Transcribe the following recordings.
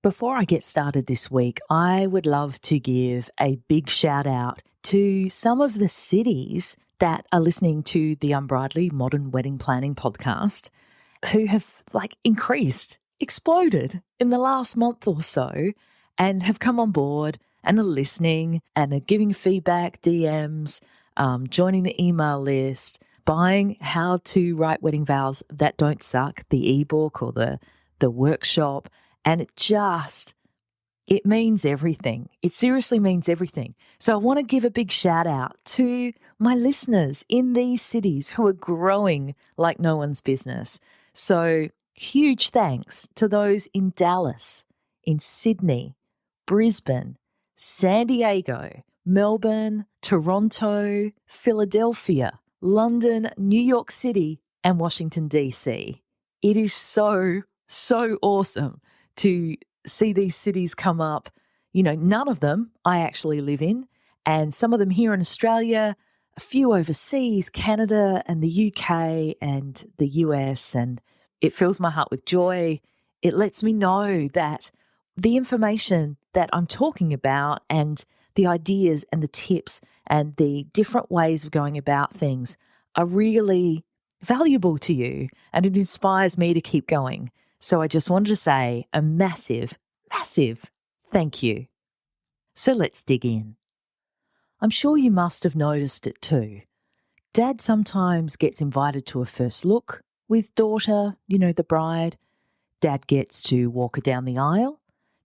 Before I get started this week, I would love to give a big shout out to some of the cities that are listening to the Unbridely Modern Wedding Planning podcast who have exploded in the last month or so and have come on board and are listening and are giving feedback, DMs, joining the email list, buying How to Write Wedding Vows That Don't Suck, the ebook or the workshop. And it means everything. It seriously means everything. So I want to give a big shout out to my listeners in these cities who are growing like no one's business. So huge thanks to those in Dallas, in Sydney, Brisbane, San Diego, Melbourne, Toronto, Philadelphia, London, New York City, and Washington, D.C. It is so awesome to see these cities come up. You know, none of them I actually live in, and some of them here in Australia, a few overseas, Canada and the UK and the US, and it fills my heart with joy. It lets me know that the information that I'm talking about and the ideas and the tips and the different ways of going about things are really valuable to you, and it inspires me to keep going. So I just wanted to say a massive thank you. So let's dig in. I'm sure you must have noticed it too. Dad sometimes gets invited to a first look with daughter, the bride. Dad gets to walk her down the aisle.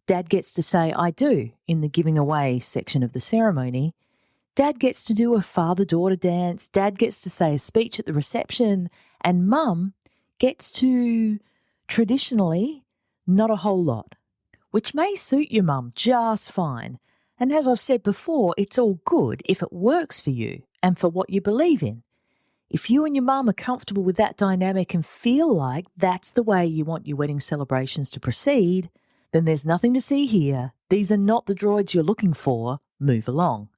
Dad gets to say I do in the giving away section of the ceremony. Dad gets to do a father-daughter dance. Dad gets to say a speech at the reception. And Mum gets to, traditionally, not a whole lot, which may suit your mum just fine. And as I've said before, it's all good if it works for you and for what you believe in. If you and your mum are comfortable with that dynamic and feel like that's the way you want your wedding celebrations to proceed, then there's nothing to see here. These are not the droids you're looking for. Move along.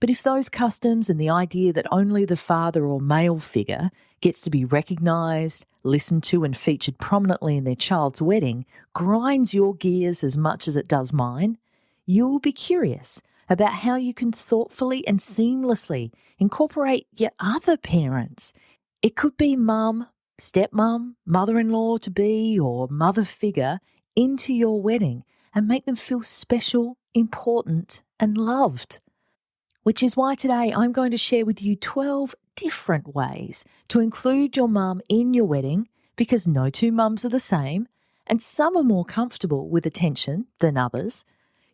But if those customs and the idea that only the father or male figure gets to be recognised, listened to and featured prominently in their child's wedding grinds your gears as much as it does mine, you'll be curious about how you can thoughtfully and seamlessly incorporate your other parents. It could be mum, stepmum, mother-in-law-to-be or mother figure into your wedding and make them feel special, important and loved. Which is why today I'm going to share with you 12 different ways to include your mum in your wedding, because no two mums are the same and some are more comfortable with attention than others.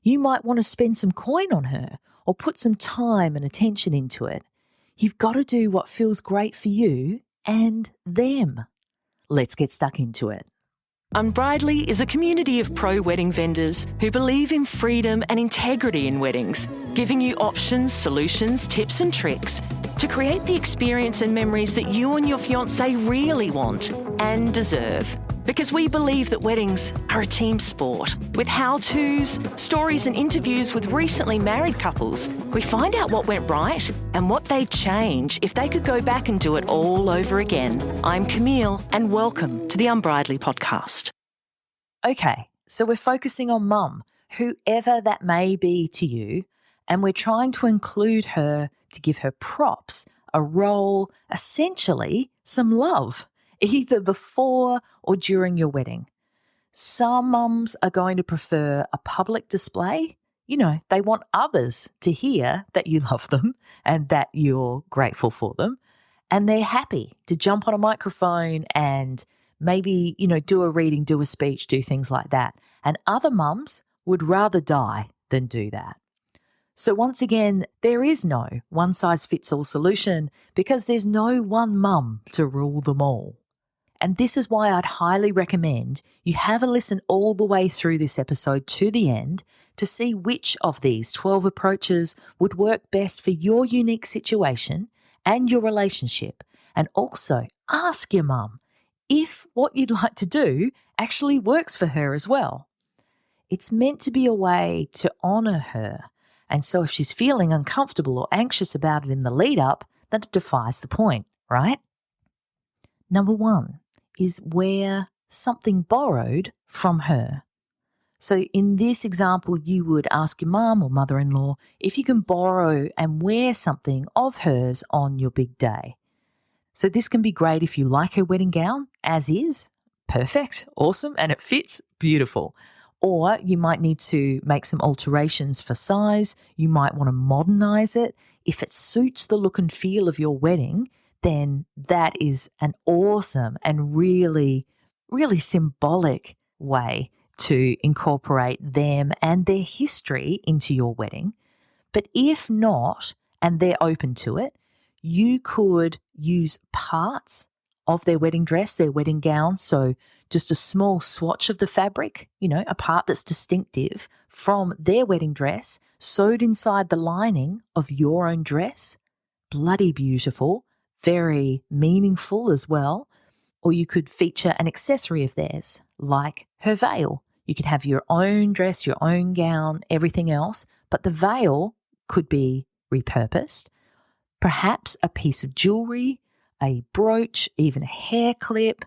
You might want to spend some coin on her or put some time and attention into it. You've got to do what feels great for you and them. Let's get stuck into it. Unbridely is a community of pro-wedding vendors who believe in freedom and integrity in weddings, giving you options, solutions, tips and tricks to create the experience and memories that you and your fiancé really want and deserve. Because we believe that weddings are a team sport. With how-tos, stories and interviews with recently married couples, we find out what went right and what they'd change if they could go back and do it all over again. I'm Camille and welcome to the Unbridely podcast. Okay, so we're focusing on mum, whoever that may be to you, and we're trying to include her to give her props, a role, essentially some love, either before or during your wedding. Some mums are going to prefer a public display. They want others to hear that you love them and that you're grateful for them. And they're happy to jump on a microphone and maybe, do a reading, do a speech, do things like that. And other mums would rather die than do that. So once again, there is no one-size-fits-all solution because there's no one mum to rule them all. And this is why I'd highly recommend you have a listen all the way through this episode to the end to see which of these 12 approaches would work best for your unique situation and your relationship. And also ask your mum if what you'd like to do actually works for her as well. It's meant to be a way to honour her. And so if she's feeling uncomfortable or anxious about it in the lead up, then it defies the point, right? Number 1 is wear something borrowed from her. So in this example, you would ask your mum or mother-in-law if you can borrow and wear something of hers on your big day. So this can be great if you like her wedding gown as is, perfect, awesome, and it fits, beautiful. Or you might need to make some alterations for size. You might want to modernize it. If it suits the look and feel of your wedding, then that is an awesome and really, really symbolic way to incorporate them and their history into your wedding. But if not, and they're open to it, you could use parts of their wedding dress, their wedding gown. So just a small swatch of the fabric, a part that's distinctive from their wedding dress, sewed inside the lining of your own dress. Bloody beautiful, very meaningful as well. Or you could feature an accessory of theirs, like her veil. You could have your own dress, your own gown, everything else, but the veil could be repurposed. Perhaps a piece of jewelry, a brooch, even a hair clip.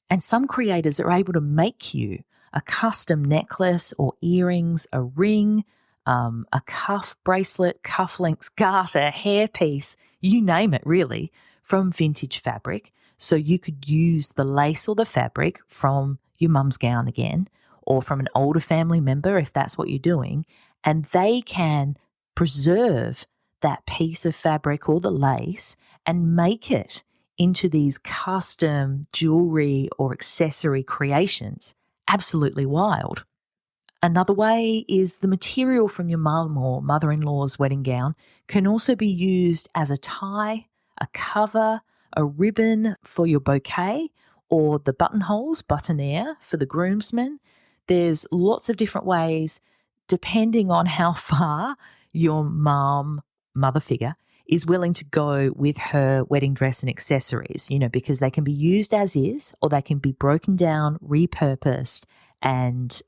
And some creators are able to make you a custom necklace or earrings, a ring, a cuff bracelet, cufflinks, garter, hairpiece, you name it really, from vintage fabric. So you could use the lace or the fabric from your mum's gown again, or from an older family member if that's what you're doing, and they can preserve that piece of fabric or the lace and make it into these custom jewelry or accessory creations. Absolutely wild. Another way is the material from your mum or mother-in-law's wedding gown can also be used as a tie, a cover, a ribbon for your bouquet, or the buttonholes, boutonniere for the groomsmen. There's lots of different ways depending on how far your mother figure is willing to go with her wedding dress and accessories, because they can be used as is, or they can be broken down, repurposed, and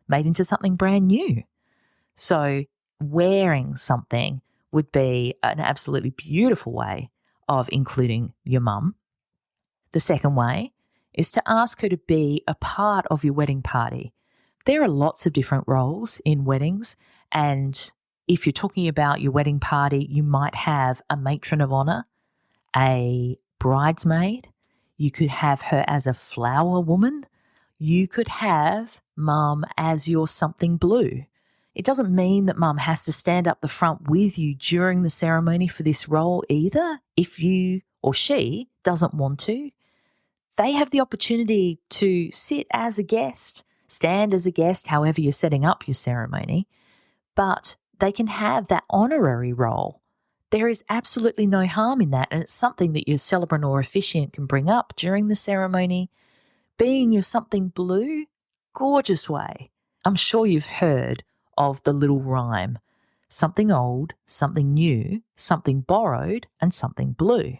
made into something brand new. So wearing something would be an absolutely beautiful way of including your mum. The second way is to ask her to be a part of your wedding party. There are lots of different roles in weddings, and if you're talking about your wedding party, you might have a matron of honor, a bridesmaid. You could have her as a flower woman. You could have mum as your something blue. It doesn't mean that mum has to stand up the front with you during the ceremony for this role either. If you or she doesn't want to, they have the opportunity to sit as a guest, stand as a guest, however you're setting up your ceremony, but they can have that honorary role. There is absolutely no harm in that, and it's something that your celebrant or officiant can bring up during the ceremony. Being your something blue, gorgeous way. I'm sure you've heard of the little rhyme, something old, something new, something borrowed, and something blue.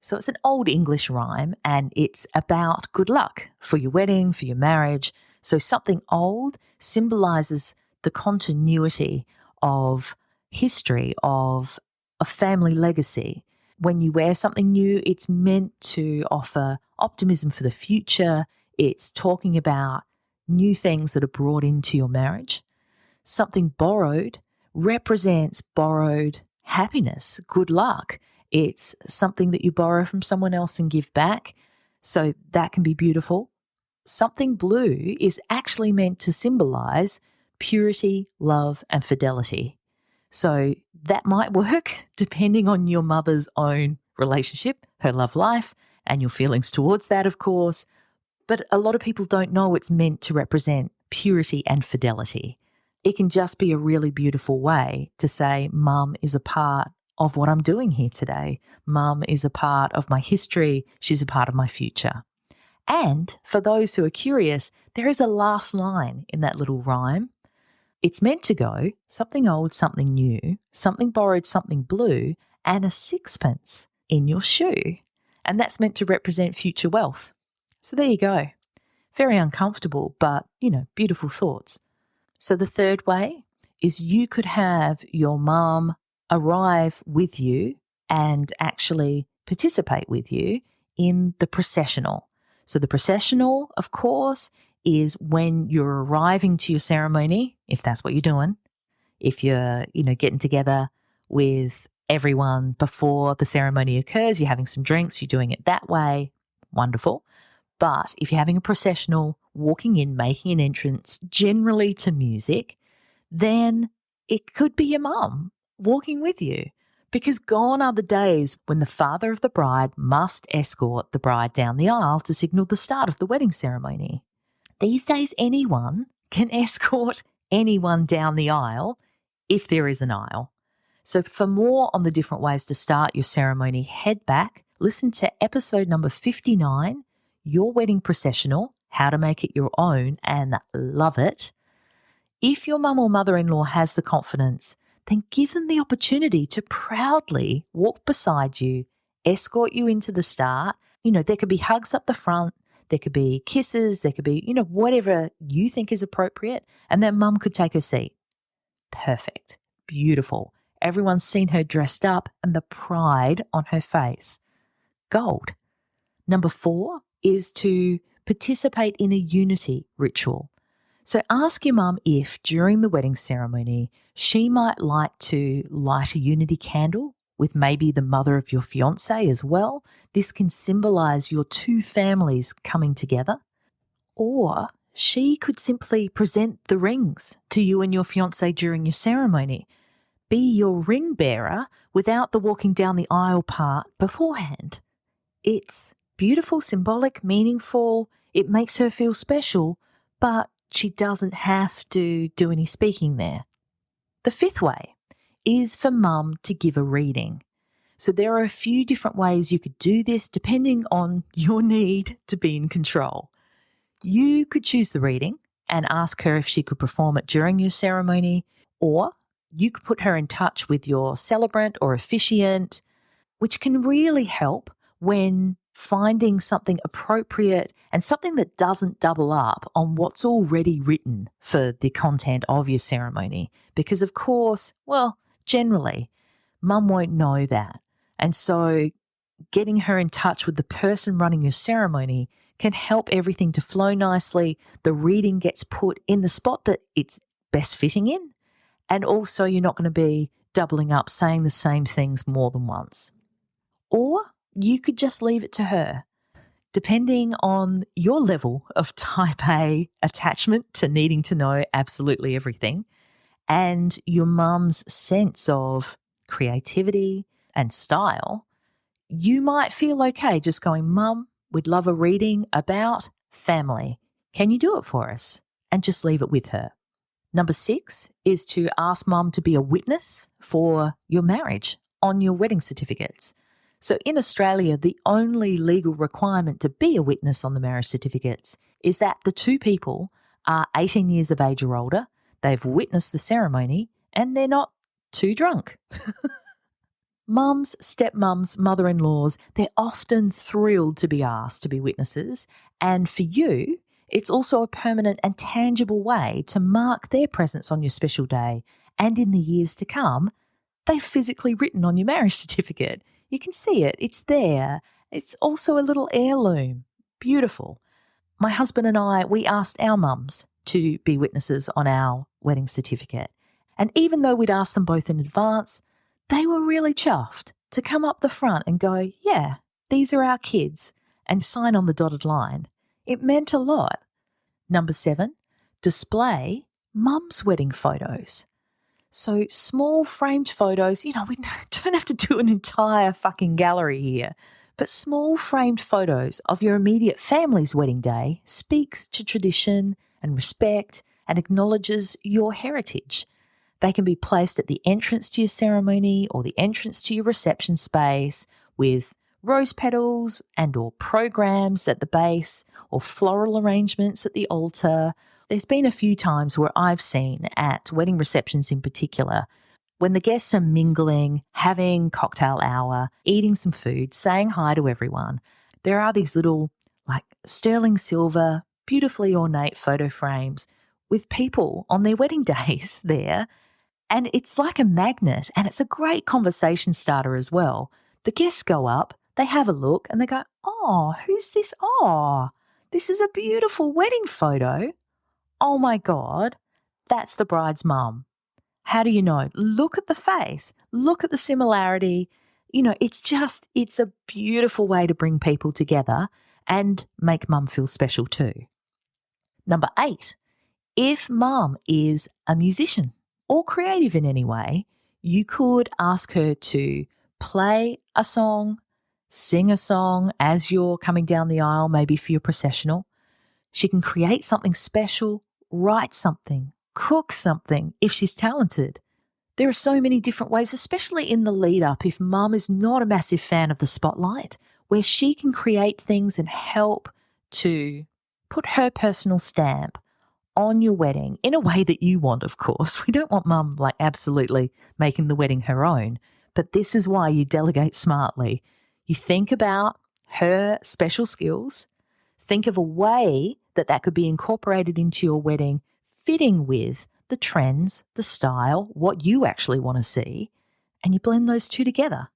So it's an old English rhyme, and it's about good luck for your wedding, for your marriage. So something old symbolizes the continuity of history, of a family legacy. When you wear something new, it's meant to offer optimism for the future. It's talking about new things that are brought into your marriage. Something borrowed represents borrowed happiness, good luck. It's something that you borrow from someone else and give back. So that can be beautiful. Something blue is actually meant to symbolize purity, love, and fidelity. So that might work depending on your mother's own relationship, her love life, and your feelings towards that, of course. But a lot of people don't know it's meant to represent purity and fidelity. It can just be a really beautiful way to say, Mum is a part of what I'm doing here today. Mum is a part of my history. She's a part of my future. And for those who are curious, there is a last line in that little rhyme. It's meant to go something old, something new, something borrowed, something blue, and a sixpence in your shoe. And that's meant to represent future wealth. So there you go. Very uncomfortable, but, beautiful thoughts. So the third way is you could have your mum arrive with you and actually participate with you in the processional. So the processional, of course, is when you're arriving to your ceremony, if that's what you're doing, if you're, getting together with everyone before the ceremony occurs, you're having some drinks, you're doing it that way, wonderful. But if you're having a processional, walking in, making an entrance, generally to music, then it could be your mum walking with you. Because gone are the days when the father of the bride must escort the bride down the aisle to signal the start of the wedding ceremony. These days, anyone can escort anyone down the aisle if there is an aisle. So for more on the different ways to start your ceremony, head back, listen to episode number 59, Your Wedding Processional, How to Make It Your Own and Love It. If your mum or mother-in-law has the confidence, then give them the opportunity to proudly walk beside you, escort you into the start. There could be hugs up the front, there could be kisses, there could be, whatever you think is appropriate, and then mum could take her seat. Perfect. Beautiful. Everyone's seen her dressed up and the pride on her face. Gold. Number 4 is to participate in a unity ritual. So ask your mum if, during the wedding ceremony, she might like to light a unity candle with maybe the mother of your fiancé as well. This can symbolize your two families coming together. Or she could simply present the rings to you and your fiancé during your ceremony. Be your ring bearer without the walking down the aisle part beforehand. It's beautiful, symbolic, meaningful. It makes her feel special, but she doesn't have to do any speaking there. The 5th way is for mum to give a reading. So there are a few different ways you could do this depending on your need to be in control. You could choose the reading and ask her if she could perform it during your ceremony, or you could put her in touch with your celebrant or officiant, which can really help when finding something appropriate and something that doesn't double up on what's already written for the content of your ceremony. Because of course, generally, mum won't know that. And so getting her in touch with the person running your ceremony can help everything to flow nicely. The reading gets put in the spot that it's best fitting in. And also you're not going to be doubling up, saying the same things more than once. Or you could just leave it to her. Depending on your level of type A attachment to needing to know absolutely everything and your mum's sense of creativity and style, you might feel okay just going, Mum, we'd love a reading about family. Can you do it for us? And just leave it with her. Number 6 is to ask mum to be a witness for your marriage on your wedding certificates. So in Australia, the only legal requirement to be a witness on the marriage certificates is that the two people are 18 years of age or older, they've witnessed the ceremony, and they're not too drunk. Mums, stepmums, mother-in-laws, they're often thrilled to be asked to be witnesses. And for you, it's also a permanent and tangible way to mark their presence on your special day. And in the years to come, they've physically written on your marriage certificate. You can see it. It's there. It's also a little heirloom. Beautiful. My husband and I, we asked our mums to be witnesses on our wedding certificate. And even though we'd asked them both in advance, they were really chuffed to come up the front and go, yeah, these are our kids, and sign on the dotted line. It meant a lot. Number 7, display mum's wedding photos. So small framed photos, we don't have to do an entire fucking gallery here, but small framed photos of your immediate family's wedding day speaks to tradition and respect and acknowledges your heritage. They can be placed at the entrance to your ceremony or the entrance to your reception space with rose petals and or programs at the base or floral arrangements at the altar. There's been a few times where I've seen at wedding receptions in particular, when the guests are mingling, having cocktail hour, eating some food, saying hi to everyone, there are these little sterling silver, beautifully ornate photo frames with people on their wedding days there. And it's like a magnet, and it's a great conversation starter as well. The guests go up, they have a look, and they go, oh, who's this? Oh, this is a beautiful wedding photo. Oh my God, that's the bride's mum. How do you know? Look at the face. Look at the similarity. It's a beautiful way to bring people together and make mum feel special too. Number 8, if mum is a musician or creative in any way, you could ask her to play a song, sing a song as you're coming down the aisle, maybe for your processional. She can create something special, write something, cook something if she's talented. There are so many different ways, especially in the lead up, if mum is not a massive fan of the spotlight, where she can create things and help to put her personal stamp on your wedding in a way that you want, of course. We don't want mum absolutely making the wedding her own, but this is why you delegate smartly. You think about her special skills, think of a way that could be incorporated into your wedding, fitting with the trends, the style, what you actually want to see, and you blend those two together.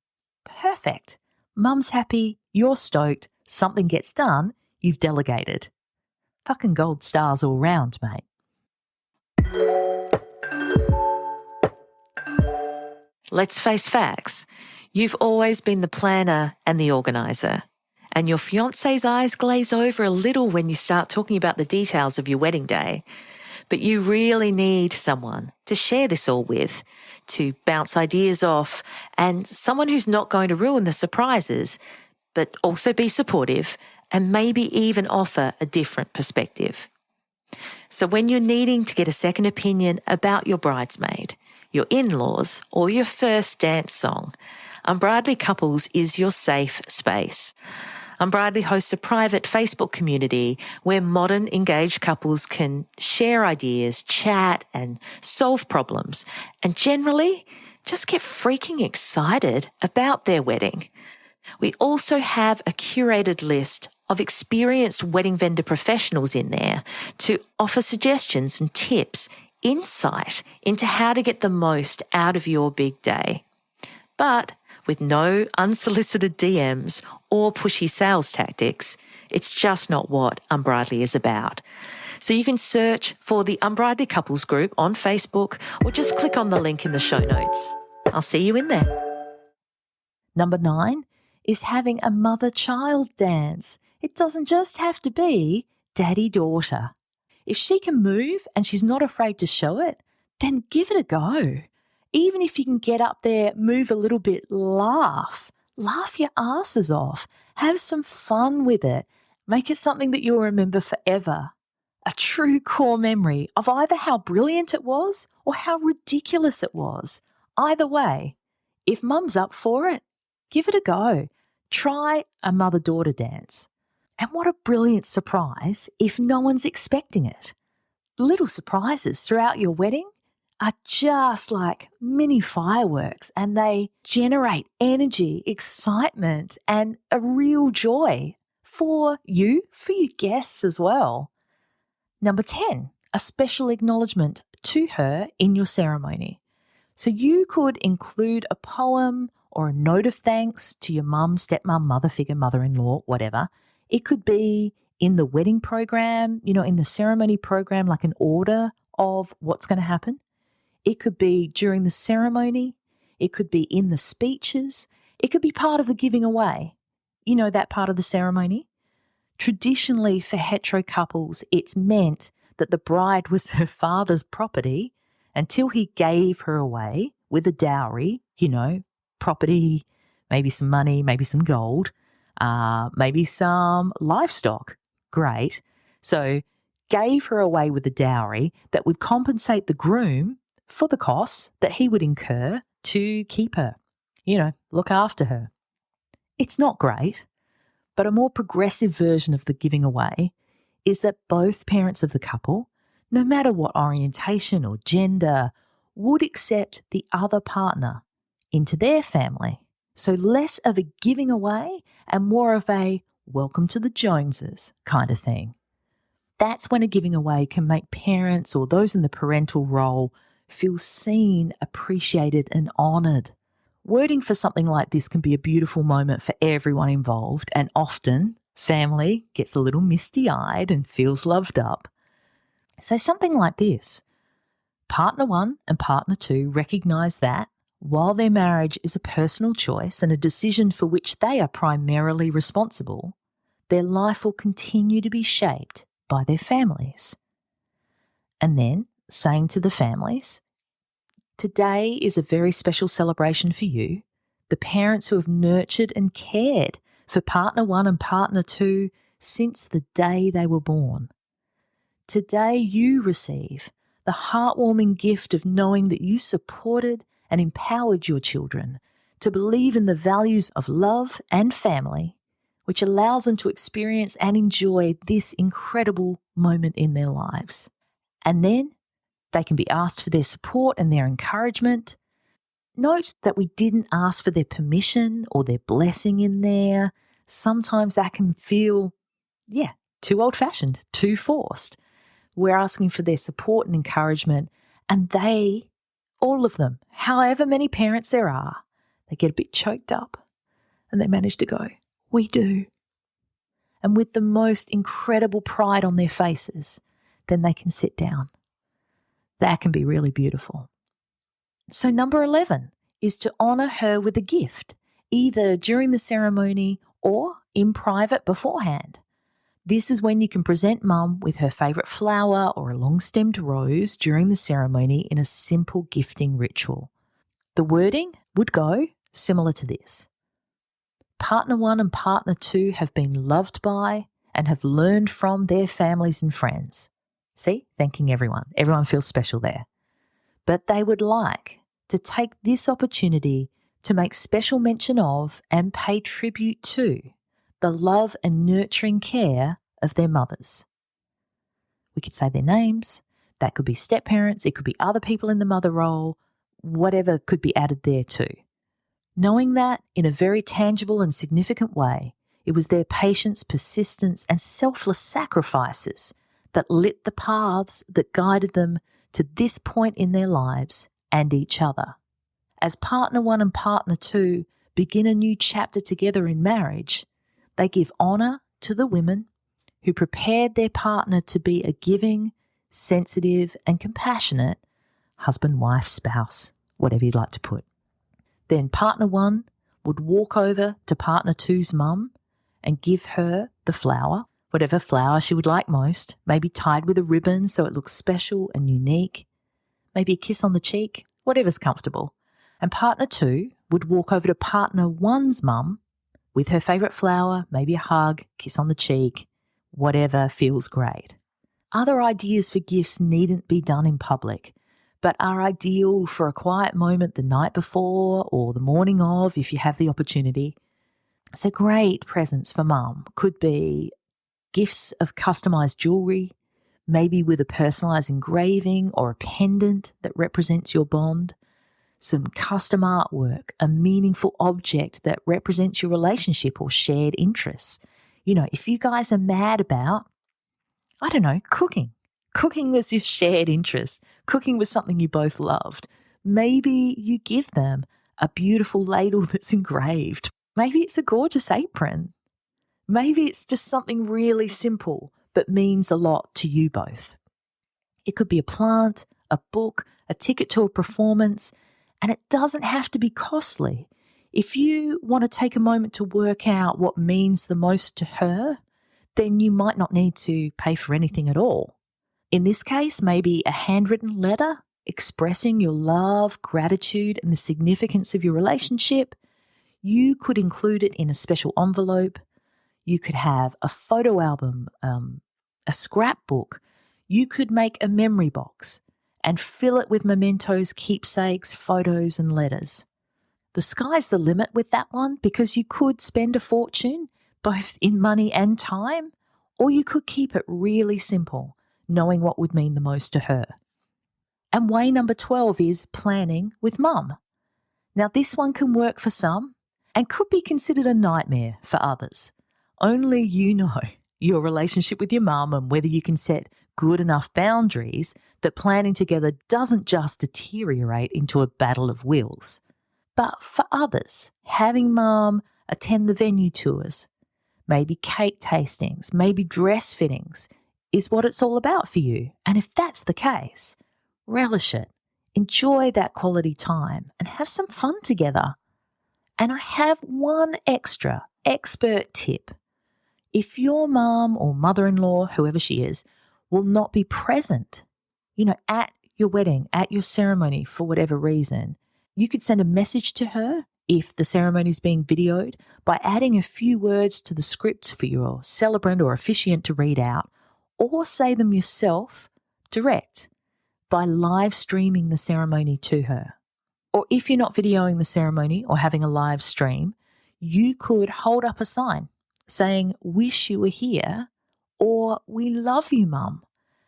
Perfect. Mum's happy, you're stoked, something gets done, you've delegated. Fucking gold stars all round, mate. Let's face facts. You've always been the planner and the organiser, and your fiancé's eyes glaze over a little when you start talking about the details of your wedding day. But you really need someone to share this all with, to bounce ideas off, and someone who's not going to ruin the surprises, but also be supportive and maybe even offer a different perspective. So when you're needing to get a second opinion about your bridesmaid, your in-laws, or your first dance song, Unbridely Couples is your safe space. Unbridely hosts a private Facebook community where modern engaged couples can share ideas, chat, and solve problems, and generally just get freaking excited about their wedding. We also have a curated list of experienced wedding vendor professionals in there to offer suggestions and tips, insight into how to get the most out of your big day. But with no unsolicited DMs or pushy sales tactics, it's just not what Unbridely is about. So you can search for the Unbridely Couples group on Facebook or just click on the link in the show notes. I'll see you in there. Number 9 is having a mother-child dance. It doesn't just have to be daddy-daughter. If she can move and she's not afraid to show it, then give it a go. Even if you can get up there, move a little bit, laugh your asses off, have some fun with it, make it something that you'll remember forever. A true core memory of either how brilliant it was or how ridiculous it was. Either way, if mum's up for it, give it a go. Try a mother-daughter dance. And what a brilliant surprise if no one's expecting it. Little surprises throughout your wedding are just like mini fireworks, and they generate energy, excitement, and a real joy for you, for your guests as well. Number 10, a special acknowledgement to her in your ceremony. So you could include a poem or a note of thanks to your mum, stepmom, mother figure, mother-in-law, whatever. It could be in the wedding program, in the ceremony program, like an order of what's going to happen. It could be during the ceremony. It could be in the speeches. It could be part of the giving away. That part of the ceremony. Traditionally, for hetero couples, it's meant that the bride was her father's property until he gave her away with a dowry, property, maybe some money, maybe some gold, maybe some livestock. Great. So gave her away with a dowry that would compensate the groom for the costs that he would incur to keep her, look after her. It's not great, but a more progressive version of the giving away is that both parents of the couple, no matter what orientation or gender, would accept the other partner into their family. So less of a giving away and more of a welcome to the Joneses kind of thing. That's when a giving away can make parents or those in the parental role feel seen, appreciated, and honoured. Wording for something like this can be a beautiful moment for everyone involved and often family gets a little misty-eyed and feels loved up. So something like this. Partner 1 and partner 2 recognise that while their marriage is a personal choice and a decision for which they are primarily responsible, their life will continue to be shaped by their families. And then saying to the families, today is a very special celebration for you, the parents who have nurtured and cared for partner 1 and partner 2 since the day they were born. Today you receive the heartwarming gift of knowing that you supported and empowered your children to believe in the values of love and family, which allows them to experience and enjoy this incredible moment in their lives. And then they can be asked for their support and their encouragement. Note that we didn't ask for their permission or their blessing in there. Sometimes that can feel, too old-fashioned, too forced. We're asking for their support and encouragement, and they, all of them, however many parents there are, they get a bit choked up and they manage to go, we do. And with the most incredible pride on their faces, then they can sit down. That can be really beautiful. So number 11 is to honour her with a gift, either during the ceremony or in private beforehand. This is when you can present mum with her favourite flower or a long-stemmed rose during the ceremony in a simple gifting ritual. The wording would go similar to this. Partner 1 and partner 2 have been loved by and have learned from their families and friends. See, thanking everyone. Everyone feels special there. But they would like to take this opportunity to make special mention of and pay tribute to the love and nurturing care of their mothers. We could say their names. That could be step-parents. It could be other people in the mother role. Whatever could be added there too. Knowing that in a very tangible and significant way, it was their patience, persistence, and selfless sacrifices that lit the paths that guided them to this point in their lives and each other. As partner 1 and partner 2 begin a new chapter together in marriage, they give honour to the women who prepared their partner to be a giving, sensitive, and compassionate husband, wife, spouse, whatever you'd like to put. Then partner 1 would walk over to partner 2's mum and give her the flower, whatever flower she would like most, maybe tied with a ribbon so it looks special and unique, maybe a kiss on the cheek, whatever's comfortable. And partner 2 would walk over to partner 1's mum with her favourite flower, maybe a hug, kiss on the cheek, whatever feels great. Other ideas for gifts needn't be done in public, but are ideal for a quiet moment the night before or the morning of if you have the opportunity. So great presents for mum could be gifts of customised jewellery, maybe with a personalised engraving or a pendant that represents your bond, some custom artwork, a meaningful object that represents your relationship or shared interests. You know, if you guys are mad about, I don't know, cooking was your shared interest. Cooking was something you both loved. Maybe you give them a beautiful ladle that's engraved. Maybe it's a gorgeous apron. Maybe it's just something really simple but means a lot to you both. It could be a plant, a book, a ticket to a performance, and it doesn't have to be costly. If you want to take a moment to work out what means the most to her, then you might not need to pay for anything at all. In this case, maybe a handwritten letter expressing your love, gratitude, and the significance of your relationship. You could include it in a special envelope. You could have a photo album, a scrapbook. You could make a memory box and fill it with mementos, keepsakes, photos, and letters. The sky's the limit with that one because you could spend a fortune, both in money and time, or you could keep it really simple, knowing what would mean the most to her. And way number 12 is planning with mum. Now, this one can work for some and could be considered a nightmare for others. Only you know your relationship with your mum and whether you can set good enough boundaries that planning together doesn't just deteriorate into a battle of wills. But for others, having mum attend the venue tours, maybe cake tastings, maybe dress fittings is what it's all about for you. And if that's the case, relish it, enjoy that quality time and have some fun together. And I have one extra expert tip. If your mum or mother-in-law, whoever she is, will not be present, at your wedding, at your ceremony for whatever reason, you could send a message to her if the ceremony is being videoed by adding a few words to the script for your celebrant or officiant to read out, or say them yourself direct by live streaming the ceremony to her. Or if you're not videoing the ceremony or having a live stream, you could hold up a sign saying, "Wish you were here," or "We love you, Mum,"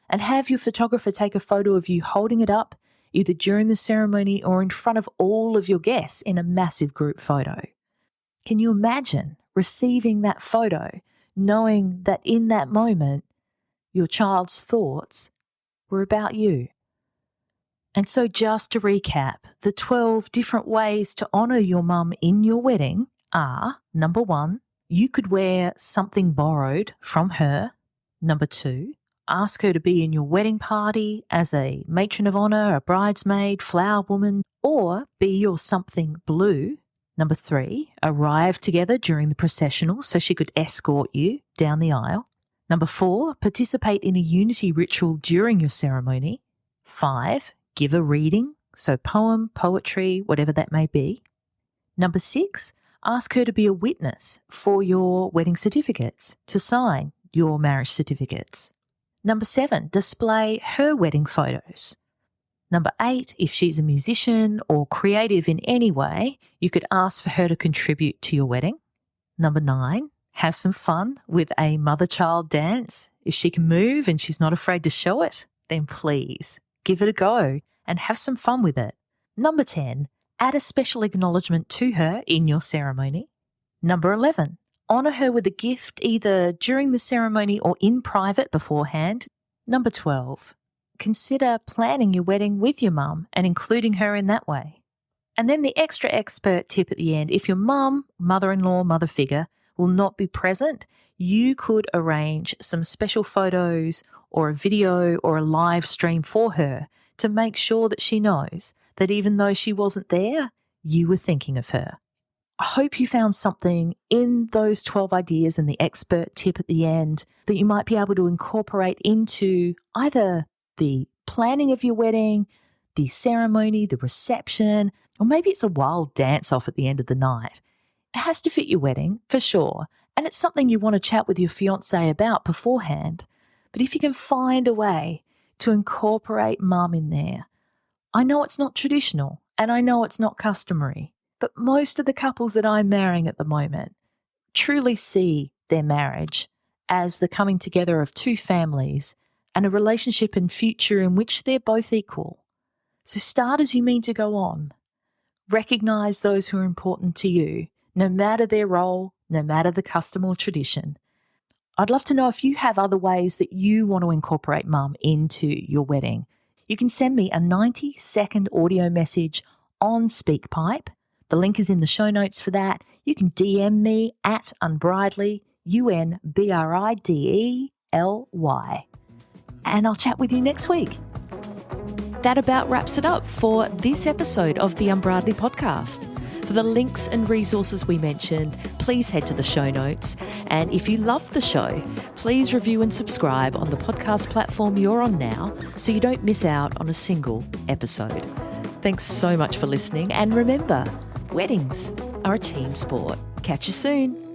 and have your photographer take a photo of you holding it up either during the ceremony or in front of all of your guests in a massive group photo. Can you imagine receiving that photo, knowing that in that moment, your child's thoughts were about you? And so just to recap, the 12 different ways to honour your mum in your wedding are: number 1, you could wear something borrowed from her. Number 2, ask her to be in your wedding party as a matron of honour, a bridesmaid, flower woman, or be your something blue. Number 3, arrive together during the processional so she could escort you down the aisle. Number 4, participate in a unity ritual during your ceremony. 5, give a reading, so poem, poetry, whatever that may be. Number 6, ask her to be a witness for your wedding certificates, to sign your marriage certificates. Number 7, display her wedding photos. Number 8, if she's a musician or creative in any way, you could ask for her to contribute to your wedding. Number 9, have some fun with a mother-child dance. If she can move and she's not afraid to show it, then please give it a go and have some fun with it. Number 10, add a special acknowledgement to her in your ceremony. Number 11, honour her with a gift either during the ceremony or in private beforehand. Number 12, consider planning your wedding with your mum and including her in that way. And then the extra expert tip at the end: if your mum, mother-in-law, mother figure will not be present, you could arrange some special photos or a video or a live stream for her to make sure that she knows that even though she wasn't there, you were thinking of her. I hope you found something in those 12 ideas and the expert tip at the end that you might be able to incorporate into either the planning of your wedding, the ceremony, the reception, or maybe it's a wild dance off at the end of the night. It has to fit your wedding, for sure, and it's something you want to chat with your fiancé about beforehand. But if you can find a way to incorporate mum in there, I know it's not traditional and I know it's not customary, but most of the couples that I'm marrying at the moment truly see their marriage as the coming together of two families and a relationship and future in which they're both equal. So start as you mean to go on. Recognise those who are important to you, no matter their role, no matter the custom or tradition. I'd love to know if you have other ways that you want to incorporate mum into your wedding. You can send me a 90-second audio message on SpeakPipe. The link is in the show notes for that. You can DM me at Unbridely, UNBRIDELY. And I'll chat with you next week. That about wraps it up for this episode of the Unbridely podcast. For the links and resources we mentioned, please head to the show notes. And if you love the show, please review and subscribe on the podcast platform you're on now so you don't miss out on a single episode. Thanks so much for listening. And remember, weddings are a team sport. Catch you soon.